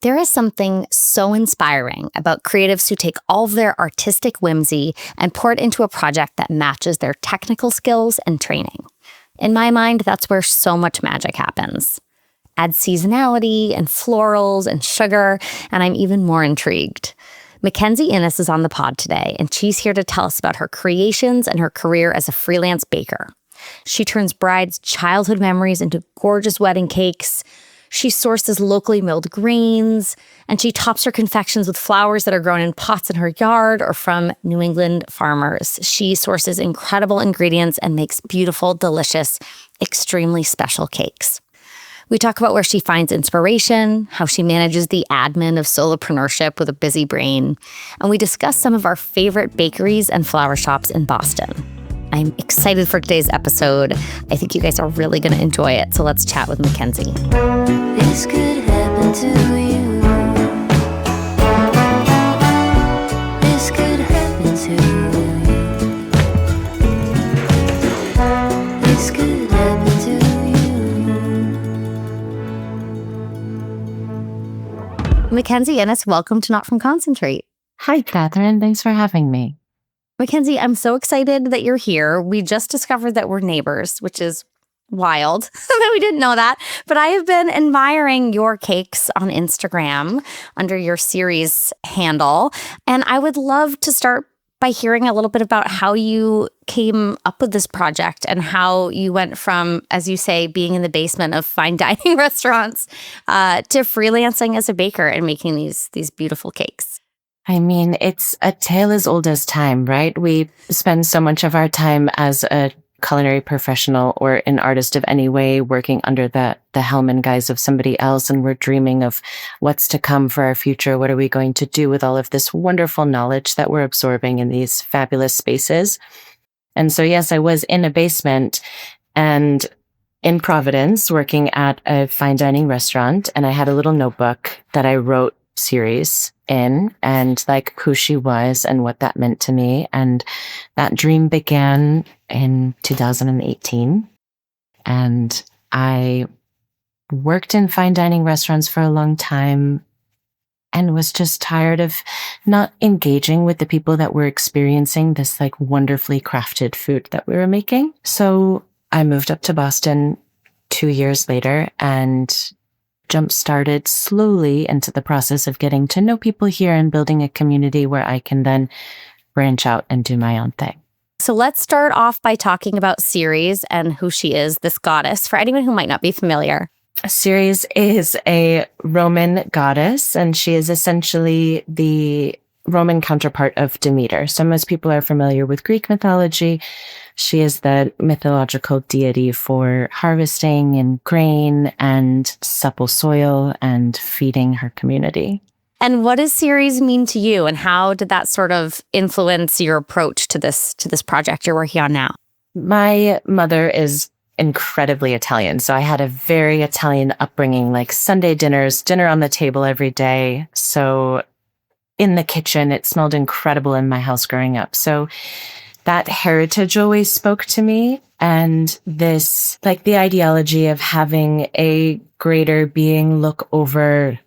There is something so inspiring about creatives who take all of their artistic whimsy and pour it into a project that matches their technical skills and training. In my mind, that's where so much magic happens. Add seasonality and florals and sugar, and I'm even more intrigued. Mackenzie Innis is on the pod today, and she's here to tell us about her creations and her career as a freelance baker. She turns brides' childhood memories into gorgeous wedding cakes. She sources locally milled grains, and she tops her confections with flowers that are grown in pots in her yard or from New England farmers. She sources incredible ingredients and makes beautiful, delicious, extremely special cakes. We talk about where she finds inspiration, how she manages the admin of solopreneurship with a busy brain, and we discuss some of our favorite bakeries and flower shops in Boston. I'm excited for today's episode. I think you guys are really going to enjoy it, so let's chat with Mackenzie. This could happen to you. This could happen to you. This could happen to you. Mackenzie Innis, welcome to Not From Concentrate. Hi, Catherine. Thanks for having me. Mackenzie, I'm so excited that you're here. We just discovered that we're neighbors, which is wild that we didn't know that. But I have been admiring your cakes on Instagram under your Ceres handle. And I would love to start by hearing a little bit about how you came up with this project and how you went from, as you say, being in the basement of fine dining restaurants to freelancing as a baker and making these beautiful cakes. I mean, it's a tale as old as time, right? We spend so much of our time as a culinary professional or an artist of any way working under the helm and guise of somebody else, and we're dreaming of what's to come for our future. What are we going to do with all of this wonderful knowledge that we're absorbing in these fabulous spaces? And so, yes, I was in a basement and in Providence working at a fine dining restaurant, and I had a little notebook that I wrote Ceres in, and like who she was and what that meant to me. And that dream began in 2018. And I worked in fine dining restaurants for a long time and was just tired of not engaging with the people that were experiencing this like wonderfully crafted food that we were making. So I moved up to Boston 2 years later and jump-started slowly into the process of getting to know people here and building a community where I can then branch out and do my own thing. So let's start off by talking about Ceres and who she is, this goddess, for anyone who might not be familiar. Ceres is a Roman goddess, and she is essentially the Roman counterpart of Demeter. So most people are familiar with Greek mythology. She is the mythological deity for harvesting and grain and supple soil and feeding her community. And what does Ceres mean to you, and how did that sort of influence your approach to this project you're working on now? My mother is incredibly Italian. So I had a very Italian upbringing, like Sunday dinners, dinner on the table every day. So in the kitchen, it smelled incredible in my house growing up. So that heritage always spoke to me. And this, like the ideology of having a greater being look over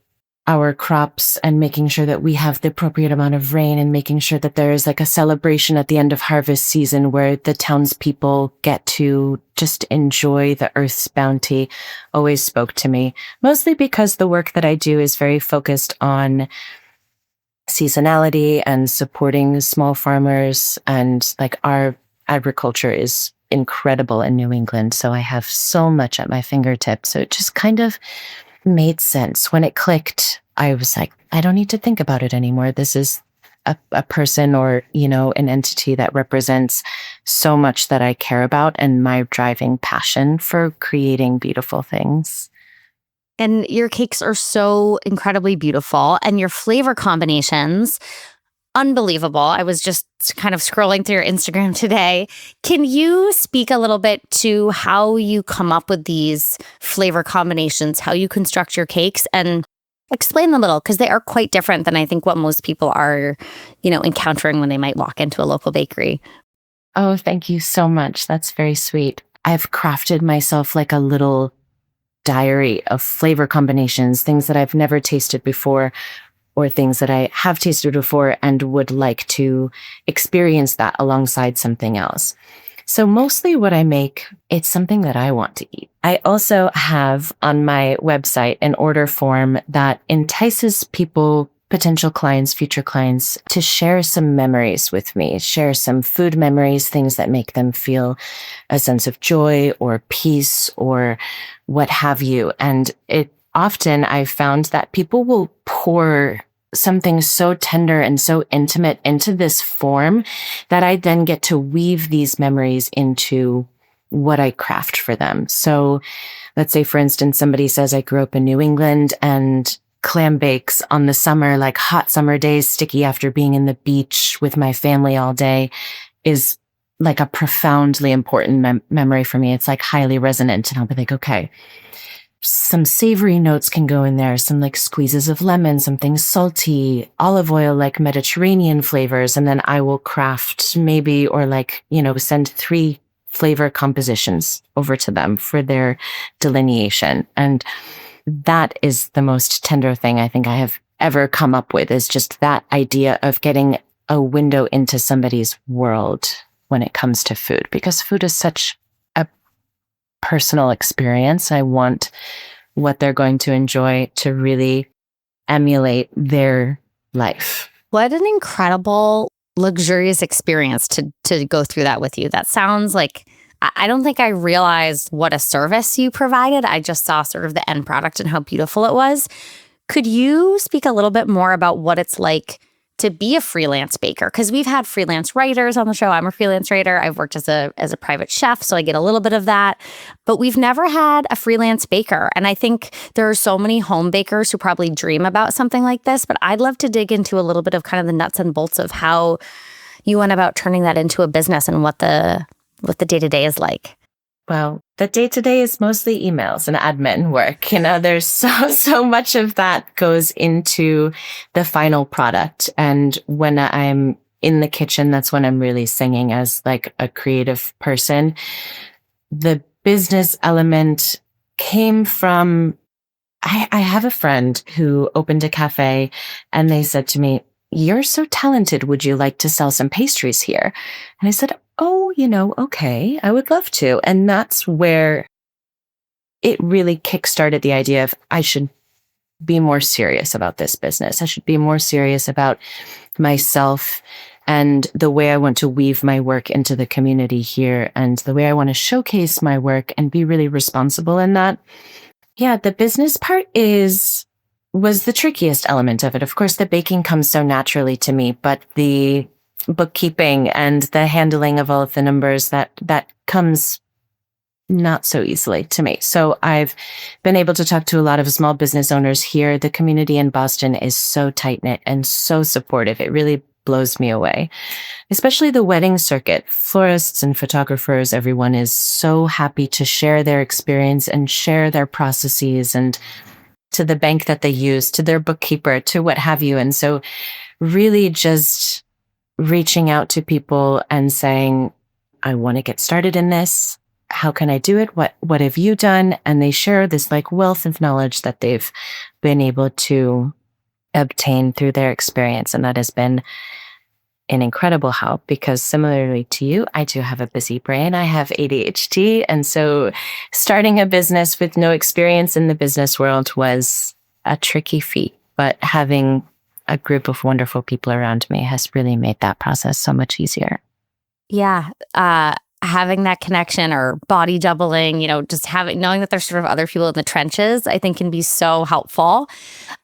our crops and making sure that we have the appropriate amount of rain and making sure that there is like a celebration at the end of harvest season where the townspeople get to just enjoy the earth's bounty always spoke to me. Mostly because the work that I do is very focused on seasonality and supporting small farmers, and like our agriculture is incredible in New England. So I have so much at my fingertips. So it just kind of made sense. When it clicked, I was like, I don't need to think about it anymore. This is a person or, an entity that represents so much that I care about and my driving passion for creating beautiful things. And your cakes are so incredibly beautiful, and your flavor combinations, unbelievable. I was just kind of scrolling through your Instagram today. Can you speak a little bit to how you come up with these flavor combinations, how you construct your cakes, and explain them a little, because they are quite different than I think what most people are, encountering when they might walk into a local bakery. Oh, thank you so much. That's very sweet. I've crafted myself like a little diary of flavor combinations, things that I've never tasted before, or things that I have tasted before and would like to experience that alongside something else. So mostly what I make, it's something that I want to eat. I also have on my website an order form that entices people, potential clients, future clients, to share some memories with me, share some food memories, things that make them feel a sense of joy or peace or what have you. And it often I've found that people will pour something so tender and so intimate into this form that I then get to weave these memories into what I craft for them. So let's say, for instance, somebody says, I grew up in New England and clam bakes on the summer, like hot summer days, sticky after being in the beach with my family all day, is like a profoundly important memory for me. It's like highly resonant. And I'll be like, okay, some savory notes can go in there, some like squeezes of lemon, something salty, olive oil, like Mediterranean flavors. And then I will craft maybe, or like, send 3 flavor compositions over to them for their delineation. And that is the most tender thing I think I have ever come up with, is just that idea of getting a window into somebody's world when it comes to food, because food is such a personal experience. I want what they're going to enjoy to really emulate their life. What an incredible, luxurious experience to go through that with you. That sounds like, I don't think I realized what a service you provided. I just saw sort of the end product and how beautiful it was. Could you speak a little bit more about what it's like to be a freelance baker? Because we've had freelance writers on the show. I'm a freelance writer. I've worked as a private chef, so I get a little bit of that. But we've never had a freelance baker. And I think there are so many home bakers who probably dream about something like this. But I'd love to dig into a little bit of kind of the nuts and bolts of how you went about turning that into a business and what the day-to-day is like. Well, the day-to-day is mostly emails and admin work. There's so much of that goes into the final product. And when I'm in the kitchen, that's when I'm really singing as like a creative person. The business element came from, I have a friend who opened a cafe and they said to me, "You're so talented. Would you like to sell some pastries here?" And I said, "Oh, okay, I would love to." And that's where it really kickstarted the idea of I should be more serious about this business. I should be more serious about myself and the way I want to weave my work into the community here and the way I want to showcase my work and be really responsible in that. Yeah, the business part was the trickiest element of it. Of course, the baking comes so naturally to me, but the bookkeeping and the handling of all of the numbers, that comes not so easily to me. So I've been able to talk to a lot of small business owners here. The community in Boston is so tight-knit and so supportive. It really blows me away, especially the wedding circuit. Florists and photographers, everyone is so happy to share their experience and share their processes, and to the bank that they use, to their bookkeeper, to what have you. And so really just reaching out to people and saying, I want to get started in this. How can I do it? What have you done? And they share this like wealth of knowledge that they've been able to obtain through their experience. And that has been an incredible help, because similarly to you, I do have a busy brain. I have ADHD. And so starting a business with no experience in the business world was a tricky feat, but having a group of wonderful people around me has really made that process so much easier. Yeah. Having that connection or body doubling, just knowing that there's sort of other people in the trenches, I think can be so helpful.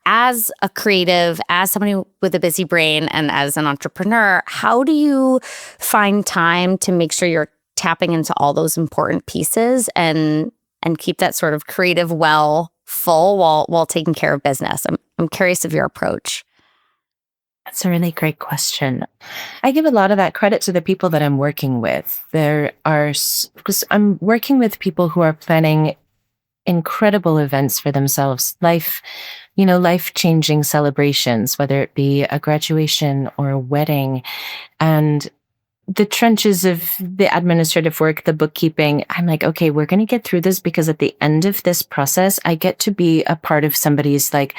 As a creative, as somebody with a busy brain, and as an entrepreneur, how do you find time to make sure you're tapping into all those important pieces and keep that sort of creative well full while taking care of business? I'm curious of your approach. That's a really great question. I give a lot of that credit to the people that I'm working with. Because I'm working with people who are planning incredible events for themselves, life-changing celebrations, whether it be a graduation or a wedding. And the trenches of the administrative work, the bookkeeping, I'm like, okay, we're going to get through this, because at the end of this process, I get to be a part of somebody's like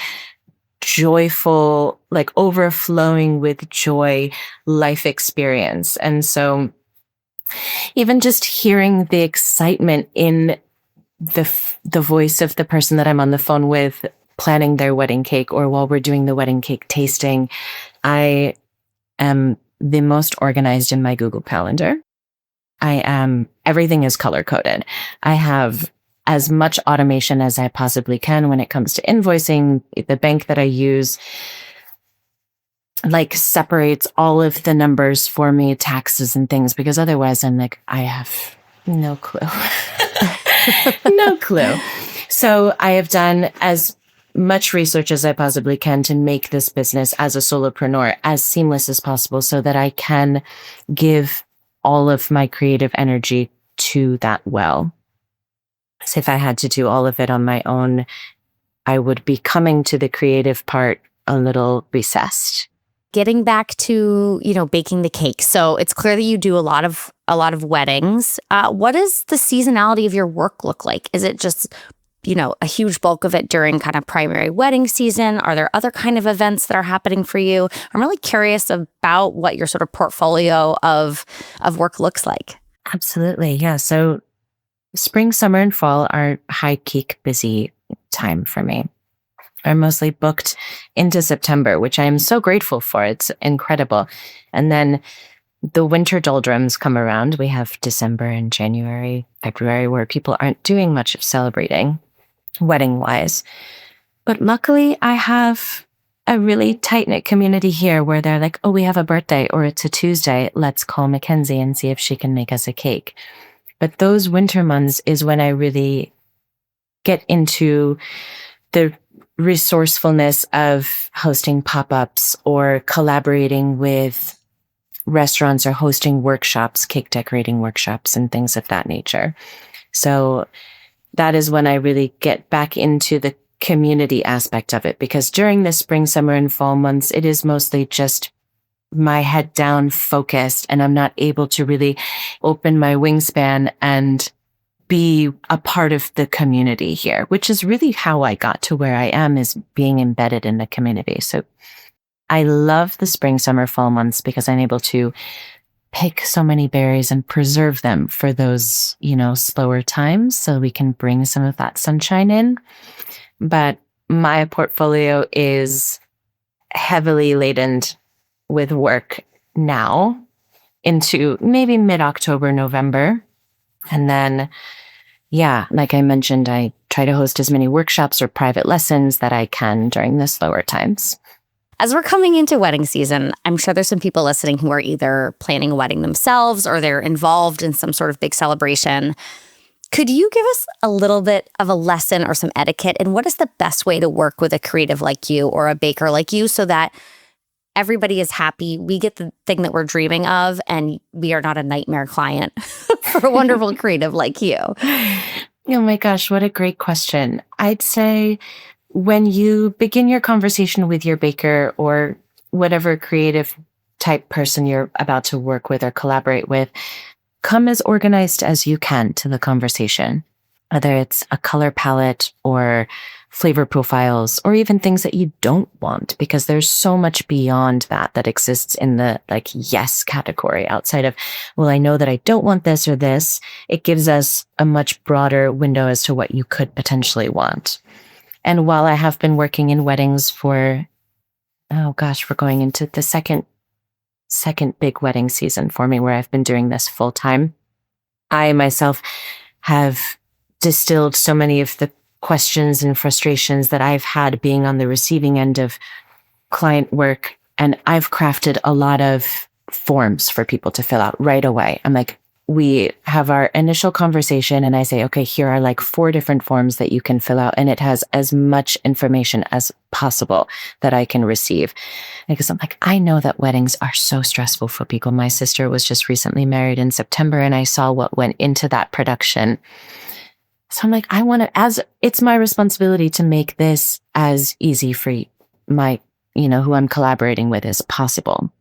joyful, like overflowing with joy life experience. And so even just hearing the excitement in the voice of the person that I'm on the phone with, planning their wedding cake, or while we're doing the wedding cake tasting, I am the most organized in my Google Calendar. Everything is color coded. I have as much automation as I possibly can when it comes to invoicing. The bank that I use like separates all of the numbers for me, taxes and things, because otherwise I'm like, I have no clue. No clue. So I have done as much research as I possibly can to make this business as a solopreneur as seamless as possible, so that I can give all of my creative energy to that well. So if I had to do all of it on my own, I would be coming to the creative part a little recessed. Getting back to, baking the cake. So it's clear that you do a lot of weddings. What does the seasonality of your work look like? Is it just, a huge bulk of it during kind of primary wedding season? Are there other kind of events that are happening for you? I'm really curious about what your sort of portfolio of work looks like. Absolutely. Yeah. So spring, summer, and fall are high peak busy time for me. I'm mostly booked into September, which I am so grateful for. It's incredible. And then the winter doldrums come around. We have December and January, February, where people aren't doing much of celebrating wedding-wise. But luckily, I have a really tight-knit community here where they're like, oh, we have a birthday, or it's a Tuesday. Let's call Mackenzie and see if she can make us a cake. But those winter months is when I really get into the resourcefulness of hosting pop-ups or collaborating with restaurants or hosting workshops, cake decorating workshops and things of that nature. So that is when I really get back into the community aspect of it, because during the spring, summer, and fall months, it is mostly just my head down focused, and I'm not able to really open my wingspan and be a part of the community here, which is really how I got to where I am, is being embedded in the community. So I love the spring, summer, fall months because I'm able to pick so many berries and preserve them for those, slower times, so we can bring some of that sunshine in. But my portfolio is heavily laden with work now into maybe mid-October, November. And then, like I mentioned, I try to host as many workshops or private lessons that I can during the slower times. As we're coming into wedding season, I'm sure there's some people listening who are either planning a wedding themselves or they're involved in some sort of big celebration. Could you give us a little bit of a lesson or some etiquette? And what is the best way to work with a creative like you or a baker like you so that everybody is happy, we get the thing that we're dreaming of, and we are not a nightmare client for a wonderful creative like you? Oh my gosh, what a great question. I'd say when you begin your conversation with your baker or whatever creative type person you're about to work with or collaborate with, come as organized as you can to the conversation, whether it's a color palette or flavor profiles, or even things that you don't want, because there's so much beyond that exists in the yes category outside of, well, I know that I don't want this or this. It gives us a much broader window as to what you could potentially want. And while I have been working in weddings for, we're going into the second big wedding season for me where I've been doing this full time, I myself have distilled so many of the questions and frustrations that I've had being on the receiving end of client work. And I've crafted a lot of forms for people to fill out right away. I'm like, we have our initial conversation and I say, okay, here are 4 different forms that you can fill out. And it has as much information as possible that I can receive. Because I'm like, I know that weddings are so stressful for people. My sister was just recently married in September and I saw what went into that production. So I'm like, it's my responsibility to make this as easy for my, who I'm collaborating with as possible.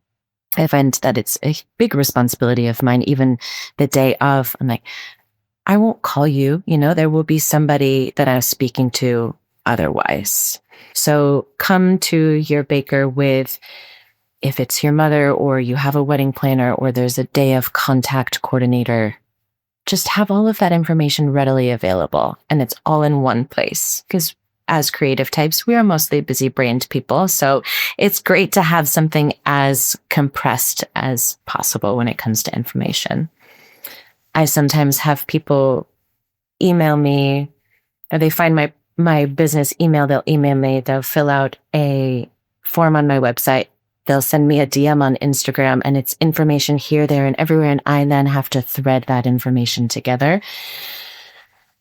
I find that it's a big responsibility of mine. Even the day of, I'm like, I won't call you, there will be somebody that I'm speaking to otherwise. So come to your baker with, if it's your mother or you have a wedding planner or there's a day of contact coordinator, just have all of that information readily available and it's all in one place. Because as creative types, we are mostly busy-brained people. So it's great to have something as compressed as possible when it comes to information. I sometimes have people email me, or they find my business email, they'll email me, they'll fill out a form on my website, they'll send me a DM on Instagram, and it's information here, there, and everywhere, and I then have to thread that information together.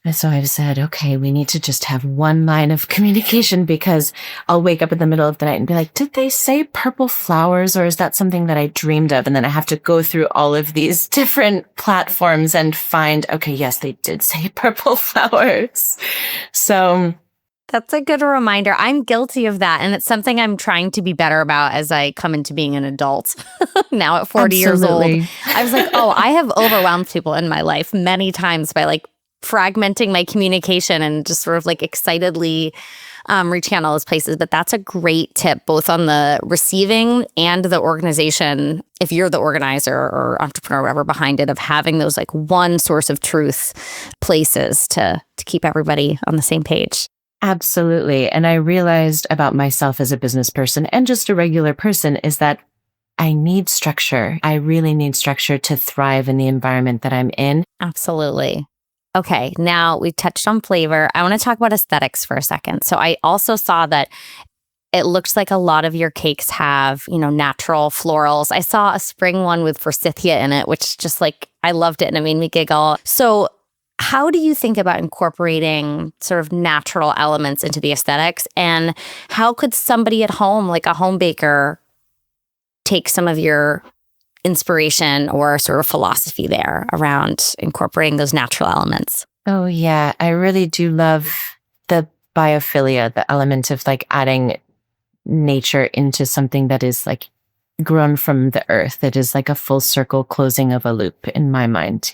And so I've said, okay, we need to just have one line of communication, because I'll wake up in the middle of the night and be like, did they say purple flowers, or is that something that I dreamed of? And then I have to go through all of these different platforms and find, okay, yes, they did say purple flowers. So that's a good reminder. I'm guilty of that. And it's something I'm trying to be better about as I come into being an adult now at 40 years old. I was like, oh, I have overwhelmed people in my life many times by like fragmenting my communication and just sort of like excitedly rechannel those places. But that's a great tip, both on the receiving and the organization, if you're the organizer or entrepreneur or whatever behind it, of having those like one source of truth places to keep everybody on the same page. Absolutely. And I realized about myself as a business person and just a regular person is that I need structure. I really need structure to thrive in the environment that I'm in. Absolutely. Okay, now we've touched on flavor. I want to talk about aesthetics for a second. So I also saw that it looks like a lot of your cakes have, natural florals. I saw a spring one with forsythia in it, which just like, I loved it and it made me giggle. So how do you think about incorporating sort of natural elements into the aesthetics? And how could somebody at home, like a home baker, take some of your inspiration or sort of philosophy there around incorporating those natural elements? Oh, yeah. I really do love the biophilia, the element of like adding nature into something that is like grown from the earth. That is like a full circle closing of a loop in my mind,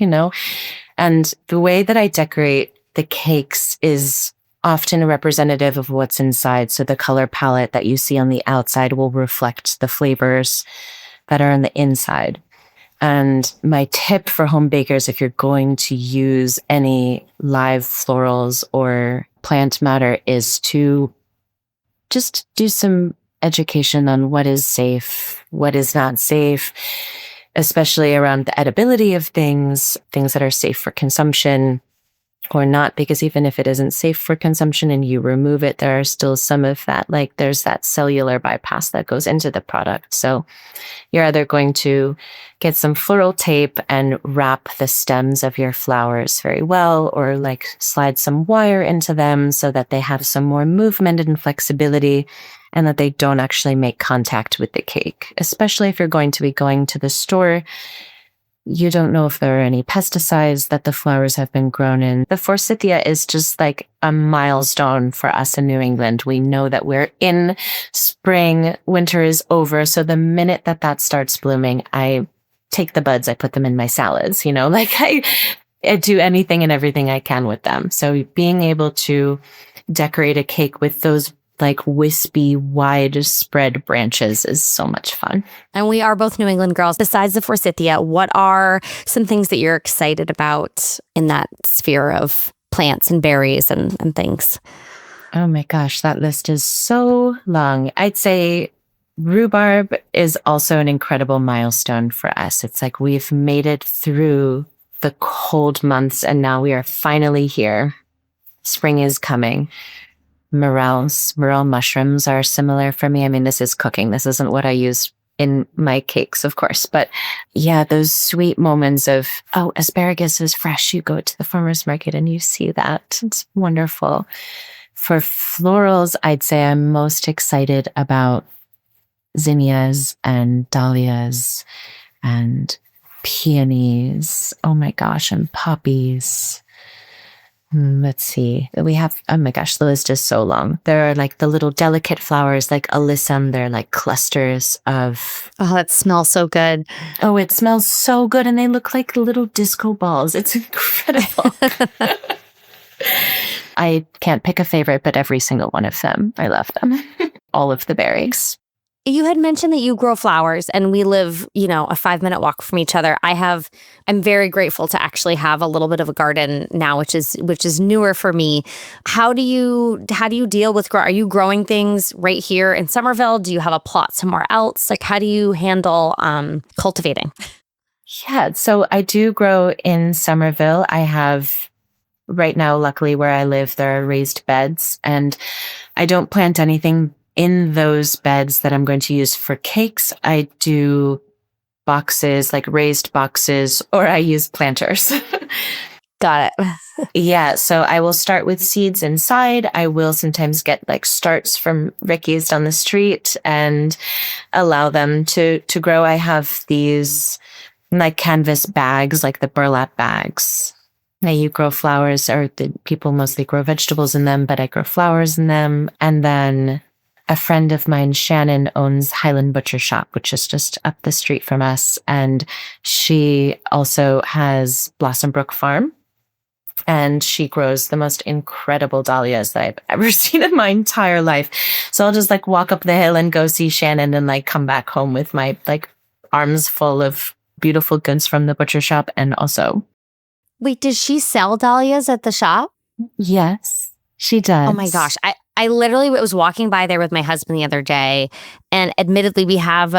And the way that I decorate the cakes is often representative of what's inside. So the color palette that you see on the outside will reflect the flavors that are on the inside. And my tip for home bakers, if you're going to use any live florals or plant matter, is to just do some education on what is safe, what is not safe, especially around the edibility of things that are safe for consumption or not, because even if it isn't safe for consumption and you remove it, there are still some of that, like there's that cellular bypass that goes into the product. So you're either going to get some floral tape and wrap the stems of your flowers very well, or like slide some wire into them so that they have some more movement and flexibility and that they don't actually make contact with the cake. Especially if you're going to be going to the store, you don't know if there are any pesticides that the flowers have been grown in. The forsythia is just like a milestone for us in New England. We know that we're in spring, winter is over. So the minute that starts blooming, I take the buds, I put them in my salads, I do anything and everything I can with them. So being able to decorate a cake with those like wispy, wide spread branches is so much fun. And we are both New England girls. Besides the forsythia, what are some things that you're excited about in that sphere of plants and berries and things? Oh my gosh, that list is so long. I'd say rhubarb is also an incredible milestone for us. It's like we've made it through the cold months and now we are finally here. Spring is coming. Morel mushrooms are similar for me. I mean, this is cooking. This isn't what I use in my cakes, of course. But yeah, those sweet moments of, oh, asparagus is fresh. You go to the farmer's market and you see that. It's wonderful. For florals, I'd say I'm most excited about zinnias and dahlias and peonies. Oh my gosh, and poppies. Let's see. We have, oh my gosh, the list is so long. There are like the little delicate flowers like alyssum. They're like clusters of. Oh, that smells so good. Oh, it smells so good. And they look like little disco balls. It's incredible. I can't pick a favorite, but every single one of them. I love them. All of the berries. You had mentioned that you grow flowers and we live, a 5-minute walk from each other. I'm very grateful to actually have a little bit of a garden now, which is newer for me. How do you deal with are you growing things right here in Somerville? Do you have a plot somewhere else? Like, how do you handle cultivating? Yeah, so I do grow in Somerville. I have right now, luckily where I live, there are raised beds and I don't plant anything in those beds that I'm going to use for cakes. I do boxes, like raised boxes, or I use planters. Got it. Yeah, so I will start with seeds inside. I will sometimes get like starts from Ricky's down the street and allow them to grow. I have these like canvas bags, like the burlap bags. Now you grow flowers, or the people mostly grow vegetables in them, but I grow flowers in them. And then a friend of mine, Shannon, owns Highland Butcher Shop, which is just up the street from us. And she also has Blossom Brook Farm. And she grows the most incredible dahlias that I've ever seen in my entire life. So I'll just like walk up the hill and go see Shannon and like come back home with my like arms full of beautiful goods from the butcher shop. And also, wait, does she sell dahlias at the shop? Yes, she does. Oh my gosh. I literally was walking by there with my husband the other day, and admittedly we have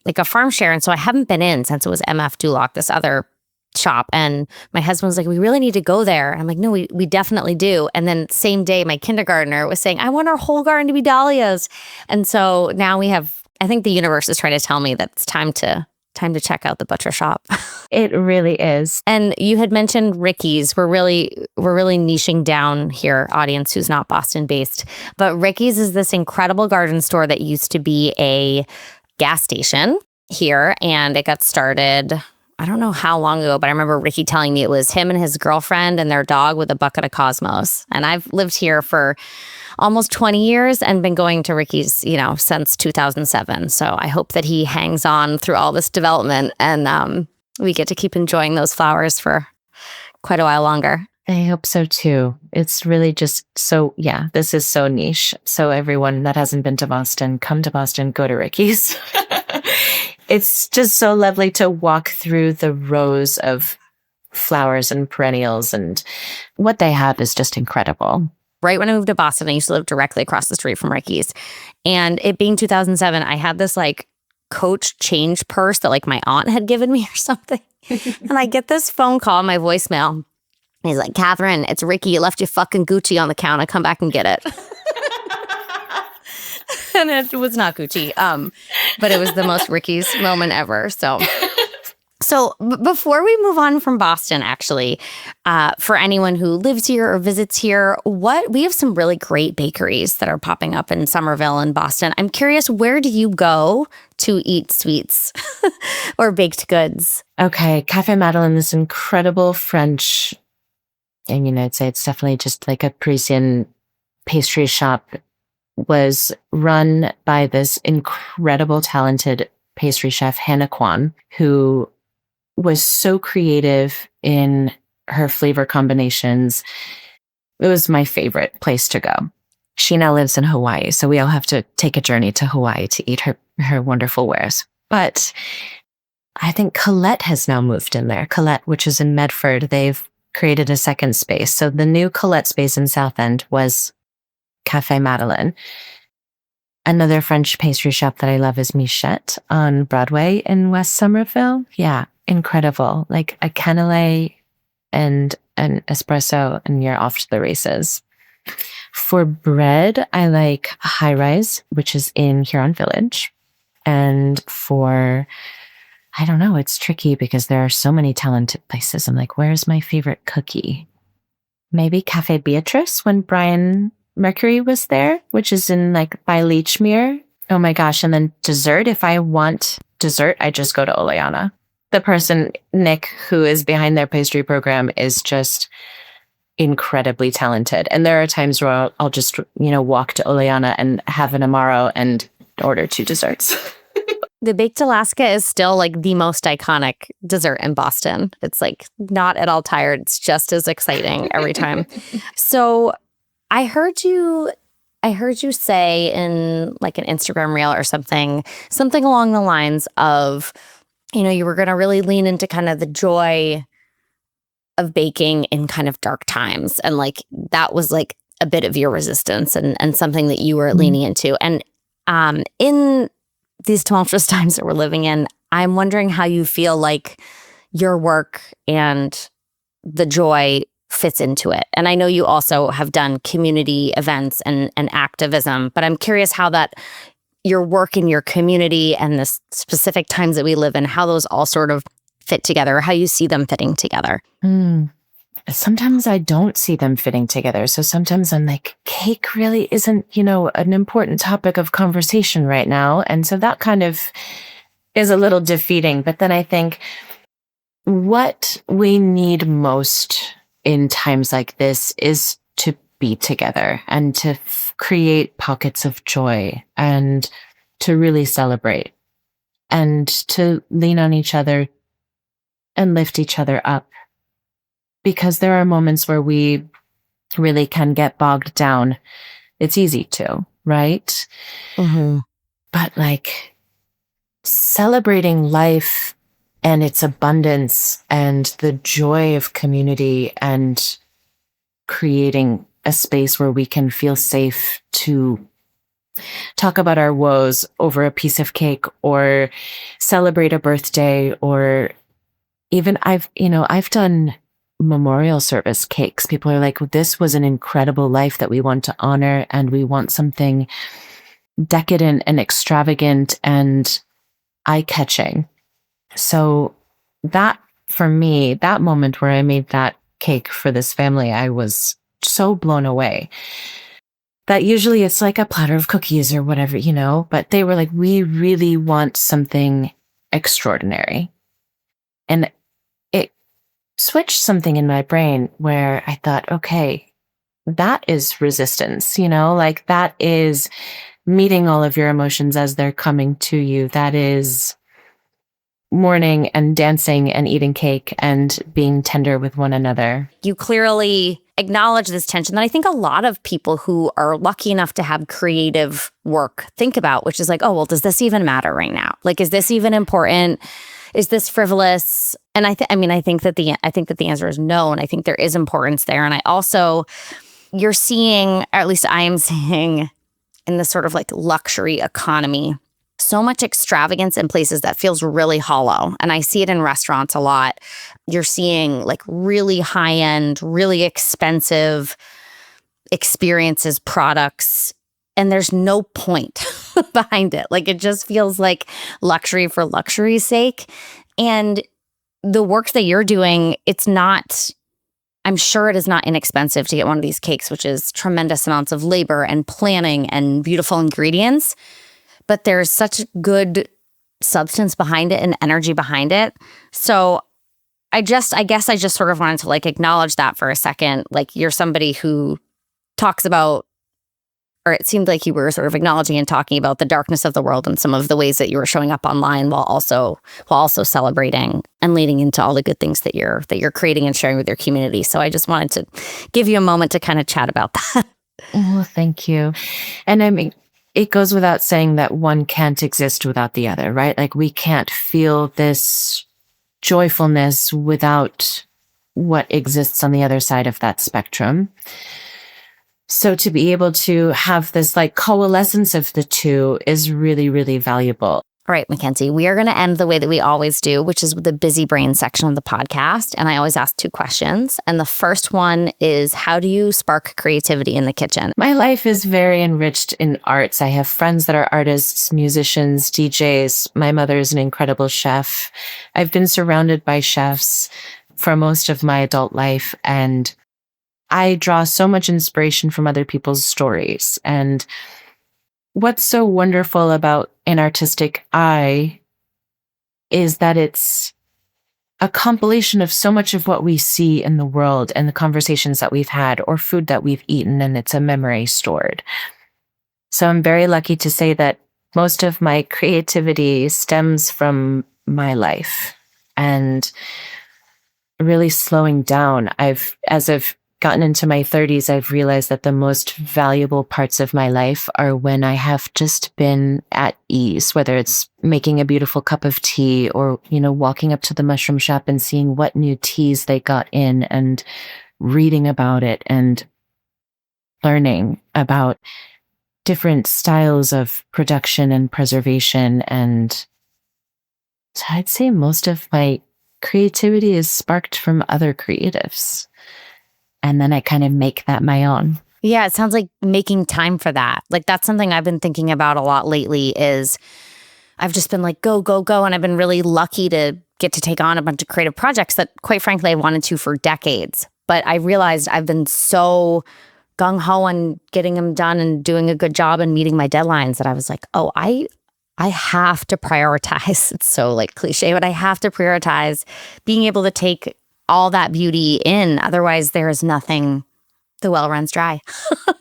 like a farm share, and so I haven't been in since it was MF Duloc, this other shop, and my husband was like, we really need to go there. I'm like, no, we definitely do. And then same day my kindergartner was saying, I want our whole garden to be dahlias. And so now we have, I think the universe is trying to tell me that it's time to check out the butcher shop. It really is. And you had mentioned Ricky's. We're really niching down here, audience who's not Boston based. But Ricky's is this incredible garden store that used to be a gas station here, and it got started, I don't know how long ago, but I remember Ricky telling me it was him and his girlfriend and their dog with a bucket of Cosmos. And I've lived here for almost 20 years and been going to Ricky's, since 2007. So I hope that he hangs on through all this development and we get to keep enjoying those flowers for quite a while longer. I hope so too. It's really just so, yeah, this is so niche. So everyone that hasn't been to Boston, come to Boston, go to Ricky's. It's just so lovely to walk through the rows of flowers and perennials, and what they have is just incredible. Right when I moved to Boston, I used to live directly across the street from Ricky's. And it being 2007, I had this like Coach change purse that like my aunt had given me or something. And I get this phone call on my voicemail. He's like, Catherine, it's Ricky. You left your fucking Gucci on the counter. Come back and get it. And it was not Gucci, but it was the most Ricky's moment ever. So before we move on from Boston, actually, for anyone who lives here or visits here, we have some really great bakeries that are popping up in Somerville and Boston. I'm curious, where do you go to eat sweets or baked goods? Okay, Café Madeleine, this incredible French, and I'd say it's definitely just like a Parisian pastry shop, was run by this incredible, talented pastry chef, Hannah Kwan, who was so creative in her flavor combinations. It was my favorite place to go. She now lives in Hawaii, so we all have to take a journey to Hawaii to eat her wonderful wares. But I think Colette has now moved in there. Colette, which is in Medford, they've created a second space. So the new Colette space in Southend was Café Madeleine. Another French pastry shop that I love is Michette on Broadway in West Somerville. Yeah, incredible. Like a cannelé and an espresso, and you're off to the races. For bread, I like High Rise, which is in Huron Village. And for, I don't know, it's tricky because there are so many talented places. I'm like, where's my favorite cookie? Maybe Café Beatrice when Brian Mercury was there, which is in like by Leechmere. Oh my gosh. And then dessert, if I want dessert, I just go to Oleana. The person, Nick, who is behind their pastry program, is just incredibly talented. And there are times where I'll just, walk to Oleana and have an Amaro and order 2 desserts. The baked Alaska is still like the most iconic dessert in Boston. It's like not at all tired. It's just as exciting every time. So I heard you say in like an Instagram reel or something along the lines of, you were going to really lean into kind of the joy of baking in kind of dark times. And like, that was like a bit of your resistance and something that you were leaning into. And in these tumultuous times that we're living in, I'm wondering how you feel like your work and the joy fits into it. And I know you also have done community events and activism, but I'm curious how that your work in your community and the specific times that we live in, how those all sort of fit together, or how you see them fitting together. Sometimes I don't see them fitting together. So sometimes I'm like, cake really isn't, an important topic of conversation right now. And so that kind of is a little defeating. But then I think what we need most in times like this is to be together and to create pockets of joy and to really celebrate and to lean on each other and lift each other up. Because there are moments where we really can get bogged down. It's easy to, right? Mm-hmm. But like celebrating life and its abundance and the joy of community and creating a space where we can feel safe to talk about our woes over a piece of cake or celebrate a birthday, or even I've done memorial service cakes. People are like, this was an incredible life that we want to honor, and we want something decadent and extravagant and eye-catching. So that, for me, that moment where I made that cake for this family, I was so blown away. That usually it's like a platter of cookies or whatever, but they were like, we really want something extraordinary. And it switched something in my brain where I thought, okay, that is resistance, like that is meeting all of your emotions as they're coming to you. That is mourning and dancing and eating cake and being tender with one another. You clearly acknowledge this tension that I think a lot of people who are lucky enough to have creative work think about, which is like, oh, well, does this even matter right now? Like, is this even important? Is this frivolous? And I think that the answer is no. And I think there is importance there. And you're seeing, or at least I am seeing in this sort of like luxury economy, so much extravagance in places that feels really hollow. And I see it in restaurants a lot. You're seeing like really high-end, really expensive experiences, products, and there's no point behind it. Like, it just feels like luxury for luxury's sake. And the work that you're doing, I'm sure it is not inexpensive to get one of these cakes, which is tremendous amounts of labor and planning and beautiful ingredients. But there's such good substance behind it and energy behind it. So I guess I just sort of wanted to like acknowledge that for a second. Like, you're somebody who talks about, or it seemed like you were sort of acknowledging and talking about the darkness of the world and some of the ways that you were showing up online while also celebrating and leading into all the good things that you're creating and sharing with your community. So I just wanted to give you a moment to kind of chat about that. Oh, thank you. And I mean, it goes without saying that one can't exist without the other, right? Like, we can't feel this joyfulness without what exists on the other side of that spectrum. So to be able to have this like coalescence of the two is really, really valuable. All right, Mackenzie, we are going to end the way that we always do, which is with the busy brain section of the podcast. And I always ask 2 questions. And the first one is, how do you spark creativity in the kitchen? My life is very enriched in arts. I have friends that are artists, musicians, DJs. My mother is an incredible chef. I've been surrounded by chefs for most of my adult life, and I draw so much inspiration from other people's stories. And what's so wonderful about an artistic eye is that it's a compilation of so much of what we see in the world and the conversations that we've had or food that we've eaten, and it's a memory stored. So I'm very lucky to say that most of my creativity stems from my life, and really slowing down. As I've gotten into my 30s, I've realized that the most valuable parts of my life are when I have just been at ease, whether it's making a beautiful cup of tea or, walking up to the mushroom shop and seeing what new teas they got in and reading about it and learning about different styles of production and preservation. And so I'd say most of my creativity is sparked from other creatives. And then I kind of make that my own. Yeah, it sounds like making time for that. Like that's something I've been thinking about a lot lately is I've just been like, go, go, go. And I've been really lucky to get to take on a bunch of creative projects that quite frankly, I wanted to for decades. But I realized I've been so gung-ho on getting them done and doing a good job and meeting my deadlines that I was like, oh, I have to prioritize. It's so like cliche, but I have to prioritize being able to take all that beauty in. Otherwise, there is nothing. The well runs dry.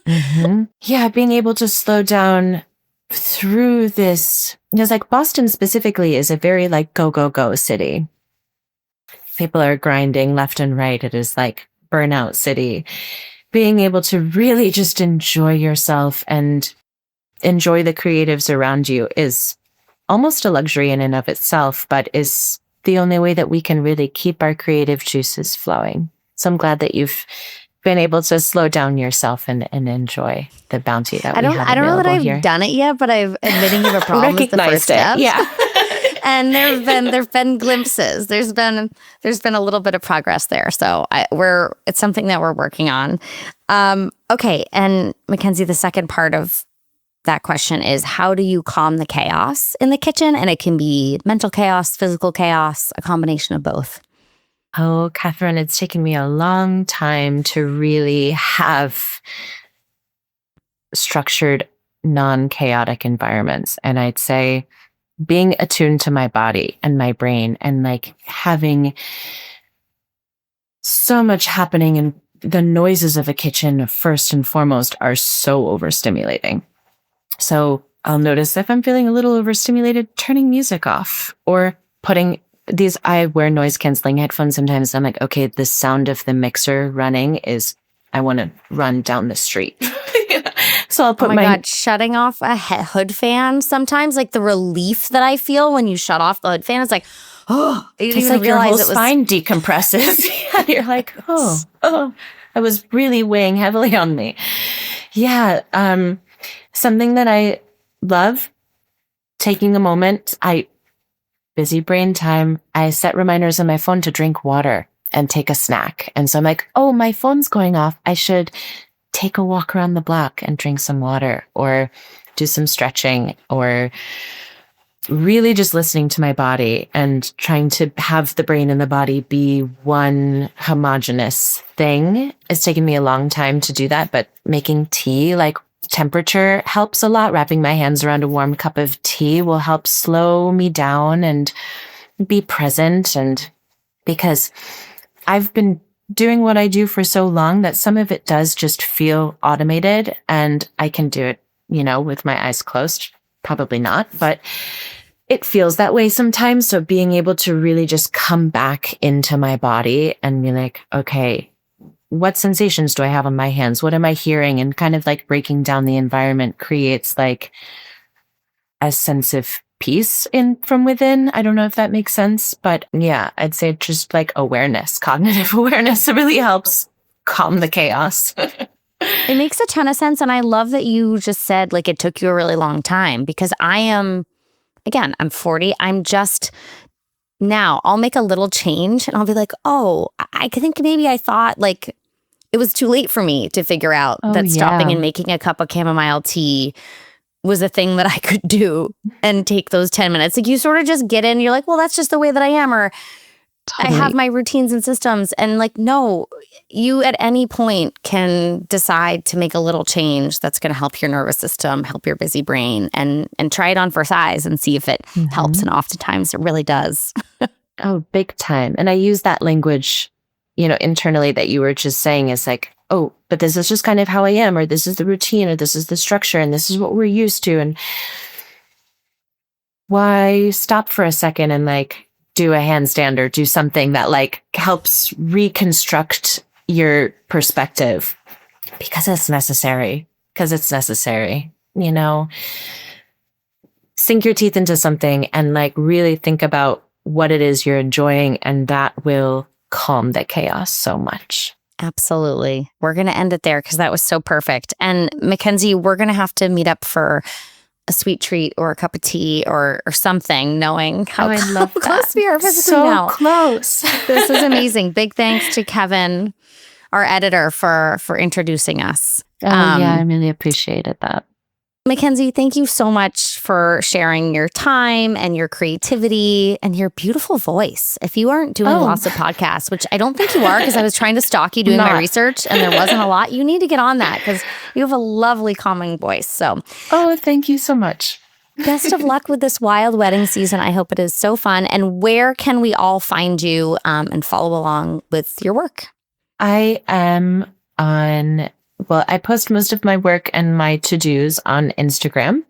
Mm-hmm. Yeah, being able to slow down through this. Because like Boston specifically is a very like go, go, go city. People are grinding left and right. It is like burnout city. Being able to really just enjoy yourself and enjoy the creatives around you is almost a luxury in and of itself, but is the only way that we can really keep our creative juices flowing. So I'm glad that you've been able to slow down yourself and enjoy the bounty that we have. I don't know that I've here. done it yet, but I've admitting you have a problem is the first step. Yeah. And there've been glimpses. There's been a little bit of progress there. So it's something that we're working on. Okay, and Mackenzie, the second part of that question is how do you calm the chaos in the kitchen? And it can be mental chaos, physical chaos, a combination of both. Oh, Catherine, it's taken me a long time to really have structured, non-chaotic environments. And I'd say being attuned to my body and my brain and like having so much happening, and the noises of a kitchen first and foremost are so overstimulating. So I'll notice if I'm feeling a little overstimulated, turning music off or putting these, I wear noise canceling headphones sometimes. I'm like, okay, the sound of the mixer running is, I want to run down the street. So I'll put my God, shutting off a hood fan sometimes, like the relief that I feel when you shut off the hood fan, it's like, oh, I didn't even like realize your whole spine decompresses. Yeah, you're like, oh, I was really weighing heavily on me. Yeah. Something that I love, taking a moment, busy brain time, I set reminders on my phone to drink water and take a snack. And so I'm like, oh, my phone's going off. I should take a walk around the block and drink some water or do some stretching, or really just listening to my body and trying to have the brain and the body be one homogeneous thing. It's taken me a long time to do that, but making tea, like temperature helps a lot. Wrapping my hands around a warm cup of tea will help slow me down and be present. And because I've been doing what I do for so long that some of it does just feel automated, and I can do it, with my eyes closed. Probably not, but it feels that way sometimes. So being able to really just come back into my body and be like, okay, what sensations do I have on my hands? What am I hearing? And kind of like breaking down the environment creates like a sense of peace from within. I don't know if that makes sense, but yeah, I'd say just like awareness, cognitive awareness really helps calm the chaos. It makes a ton of sense. And I love that you just said like it took you a really long time, because I'm 40. I'm just now I'll make a little change and I'll be like, oh, I think maybe I thought like it was too late for me to figure out that stopping and making a cup of chamomile tea was a thing that I could do and take those 10 minutes. Like you sort of just get in, you're like, well, that's just the way that I am, or totally. I have my routines and systems. And like, no, you at any point can decide to make a little change that's going to help your nervous system, help your busy brain, and try it on for size and see if it helps. And oftentimes it really does. Oh, big time. And I use that language, internally that you were just saying is like, oh, but this is just kind of how I am, or this is the routine, or this is the structure, and this is what we're used to. And why stop for a second and like do a handstand or do something that like helps reconstruct your perspective? Because it's necessary. Sink your teeth into something and like really think about what it is you're enjoying, and that will calm the chaos so much. Absolutely. We're going to end it there because that was so perfect. And Mackenzie, we're going to have to meet up for a sweet treat or a cup of tea or something, knowing how close we are physically now. So close. This is amazing. Big thanks to Kevin, our editor, for introducing us. Yeah, I really appreciated that. Mackenzie, thank you so much for sharing your time and your creativity and your beautiful voice. If you aren't doing lots of podcasts, which I don't think you are because I was trying to stalk you doing my research and there wasn't a lot, you need to get on that because you have a lovely, calming voice. So, thank you so much. Best of luck with this wild wedding season. I hope it is so fun. And where can we all find you and follow along with your work? I am I post most of my work and my to-dos on Instagram.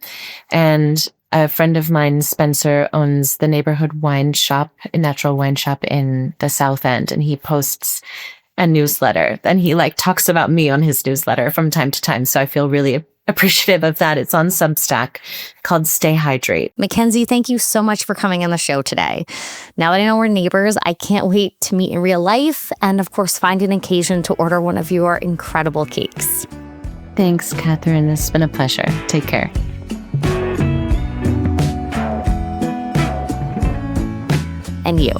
And a friend of mine, Spencer, owns the neighborhood wine shop, a natural wine shop in the South End. And he posts a newsletter. And he like talks about me on his newsletter from time to time. So I feel really appreciative of that. It's on Substack called Stay Hydrate. Mackenzie, thank you so much for coming on the show today. Now that I know we're neighbors, I can't wait to meet in real life and, of course, find an occasion to order one of your incredible cakes. Thanks, Catherine. It's been a pleasure. Take care. And you.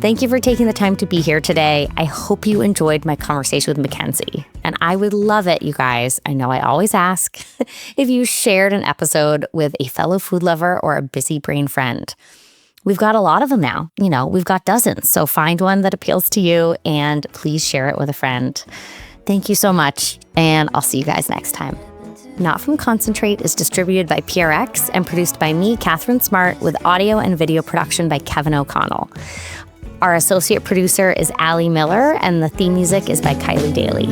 Thank you for taking the time to be here today. I hope you enjoyed my conversation with Mackenzie. And I would love it, you guys, I know I always ask, if you shared an episode with a fellow food lover or a busy brain friend. We've got a lot of them now. We've got dozens. So find one that appeals to you and please share it with a friend. Thank you so much. And I'll see you guys next time. Not From Concentrate is distributed by PRX and produced by me, Catherine Smart, with audio and video production by Kevin O'Connell. Our associate producer is Allie Miller, and the theme music is by Kylie Daly.